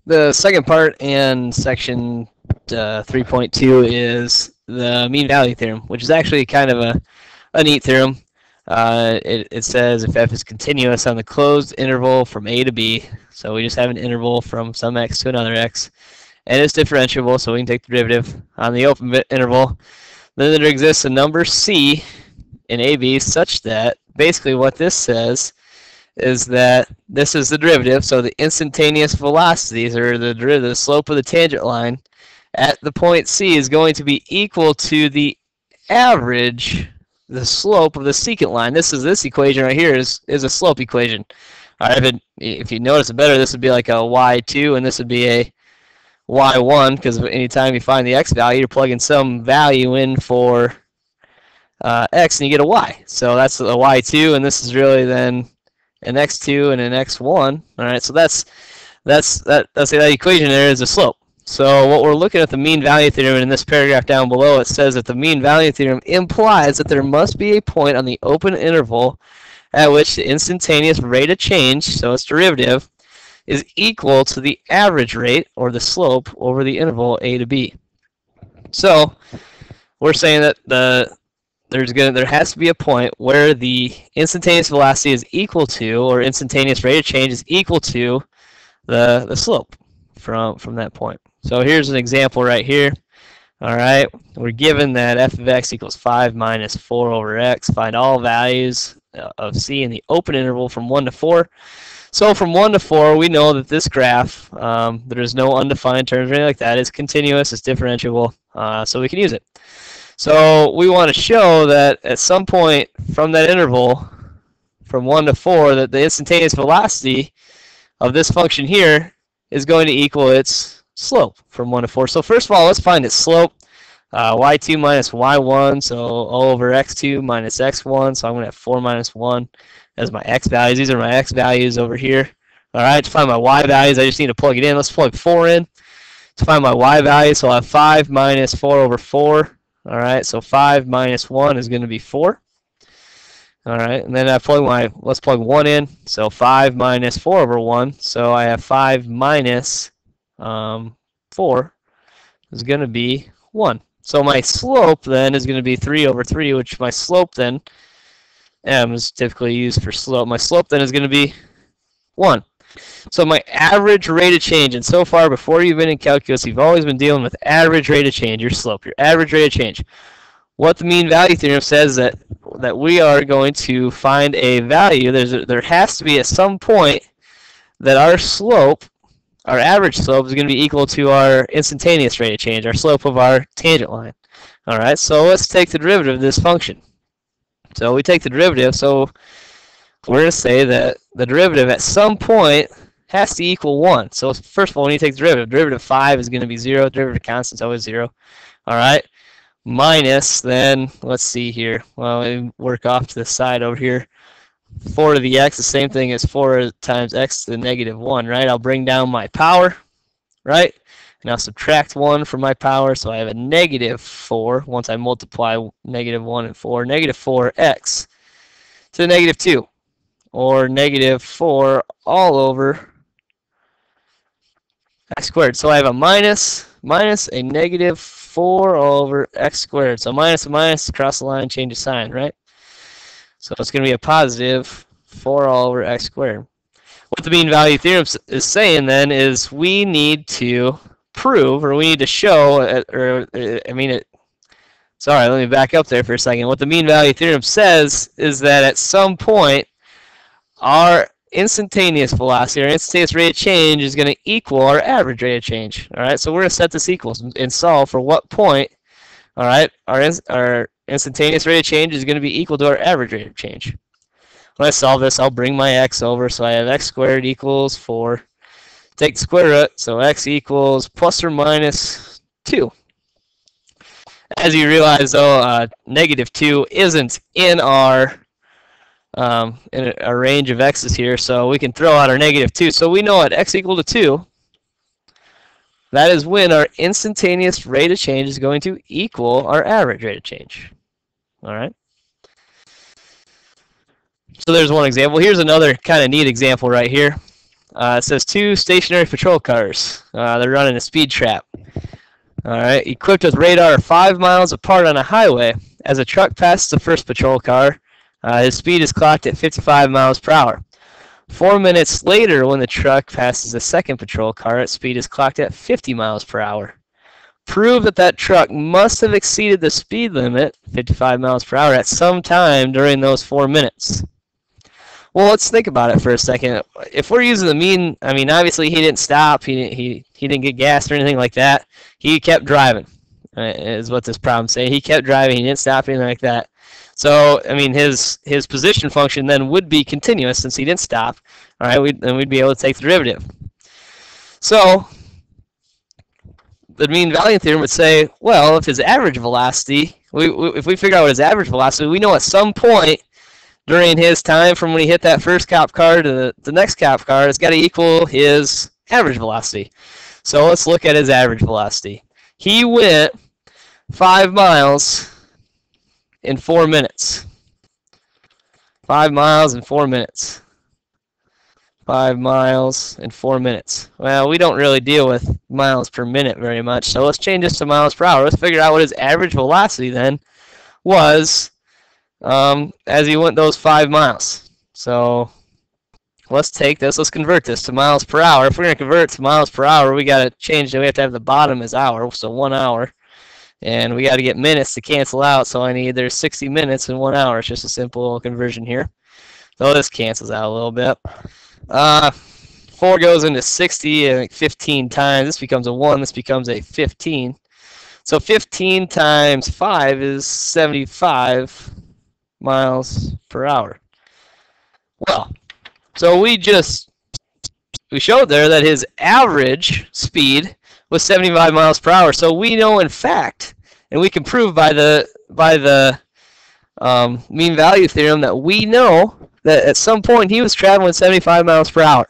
The second part in section 3.2 is the mean value theorem, which is actually kind of a neat theorem. It says if f is continuous on the closed interval from a to b, so we just have an interval from some x to another x, and it's differentiable, so we can take the derivative on the open interval, then there exists a number c in AB such that basically what this says is that this is the derivative, so the instantaneous velocities, or the derivative, the slope of the tangent line at the point C is going to be equal to the average, the slope of the secant line. This equation right here is a slope equation. All right, if you notice it better, this would be like a y2, and this would be a y1, because anytime you find the x value, you're plugging some value in for x, and you get a y. So that's a y2, and this is really then an x2 and an x1. All right, so that's that equation there is a slope. So what we're looking at the mean value theorem, and in this paragraph down below, it says that the mean value theorem implies that there must be a point on the open interval at which the instantaneous rate of change, so its derivative, is equal to the average rate, or the slope, over the interval a to b. So we're saying that there has to be a point where the instantaneous velocity is equal to, or instantaneous rate of change is equal to, the slope from that point. So here's an example right here. All right, we're given that f of x equals 5 minus 4 over x. Find all values of c in the open interval from 1 to 4. So from 1 to 4, we know that this graph, there is no undefined terms or anything like that. It's continuous, it's differentiable, so we can use it. So we want to show that at some point from that interval, from 1 to 4, that the instantaneous velocity of this function here is going to equal its slope from 1 to 4. So first of all, let's find its slope. Y2 minus y1, so O over x2 minus x1, so I'm going to have 4 minus 1 as my x values. These are my x values over here. All right, to find my y values, I just need to plug it in. Let's plug 4 in. To find my y value, so I'll have 5 minus 4 over 4. All right, so 5 minus 1 is going to be 4. All right, and then let's plug 1 in. So 5 minus 4 over 1. So I have 5 minus 4 is going to be 1. So my slope then is going to be 3 over 3, which my slope then, m is typically used for slope. My slope then is going to be 1. So my average rate of change, and so far before you've been in calculus, you've always been dealing with average rate of change, your slope, your average rate of change. What the mean value theorem says that we are going to find a value. There has to be at some point that our slope, our average slope, is going to be equal to our instantaneous rate of change, our slope of our tangent line. All right, so let's take the derivative of this function. So we take the derivative, so we're going to say that the derivative at some point has to equal 1. So first of all, when you take the derivative, derivative of 5 is going to be 0. Derivative of constant is always 0. All right, minus, then, let's see here. Well, we work off to the side over here. 4 to the x, the same thing as 4 times x to the negative 1, right? I'll bring down my power, right? And I'll subtract 1 from my power, so I have a negative 4 once I multiply negative 1 and 4. Negative 4x to the negative 2, or negative 4 all over x squared. So I have a minus a negative 4 all over x squared. So minus and minus, cross the line, change of sign, right? So it's going to be a positive 4 all over x squared. What the mean value theorem is saying then is we need to prove, or we need to show, sorry, let me back up there for a second. What the mean value theorem says is that at some point, our instantaneous velocity, or instantaneous rate of change, is going to equal our average rate of change. All right, so we're going to set this equals and solve for what point, all right, our instantaneous rate of change is going to be equal to our average rate of change. When I solve this, I'll bring my x over, so I have x squared equals 4. Take the square root, so x equals plus or minus 2. As you realize, though, negative 2 isn't in our range of x's here, so we can throw out our negative 2. So we know at x equal to 2, that is when our instantaneous rate of change is going to equal our average rate of change. All right. So there's one example. Here's another kind of neat example right here. It says 2 stationary patrol cars. They're running a speed trap. All right, equipped with radar 5 miles apart on a highway. As a truck passes the first patrol car, his speed is clocked at 55 miles per hour. 4 minutes later, when the truck passes the second patrol car, its speed is clocked at 50 miles per hour. Prove that that truck must have exceeded the speed limit, 55 miles per hour, at some time during those 4 minutes. Well, let's think about it for a second. If we're using the mean, I mean, obviously he didn't stop. He didn't get gas or anything like that. He kept driving, is what this problem says. He kept driving. He didn't stop, anything like that. So, I mean, his position function then would be continuous since he didn't stop. All right, then we'd be able to take the derivative. So, the mean value theorem would say, well, if his average velocity, if we figure out what his average velocity, we know at some point during his time from when he hit that first cop car to the next cop car, it's got to equal his average velocity. So let's look at his average velocity. He went 5 miles in 4 minutes. 5 miles in 4 minutes. 5 miles in 4 minutes. Well, we don't really deal with miles per minute very much, so let's change this to miles per hour. Let's figure out what his average velocity then was as he went those 5 miles. So let's take this, let's convert this to miles per hour. If we're going to convert it to miles per hour, we got to change it. We have to have the bottom as hour, so 1 hour. And we got to get minutes to cancel out, so I need there's 60 minutes in 1 hour. It's just a simple conversion here. So this cancels out a little bit. 4 goes into 60, I think 15 times. This becomes a 1, this becomes a 15. So 15 times 5 is 75 miles per hour. Well, so we showed there that his average speed was 75 miles per hour. So we know in fact, and we can prove by the mean value theorem that we know that at some point he was traveling 75 miles per hour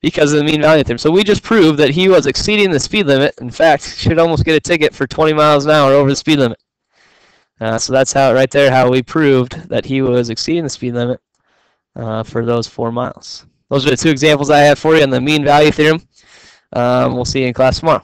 because of the mean value theorem. So we just proved that he was exceeding the speed limit. In fact, should almost get a ticket for 20 miles an hour over the speed limit. So that's how right there how we proved that he was exceeding the speed limit for those 4 miles. Those are the 2 examples I have for you on the mean value theorem. We'll see you in class tomorrow.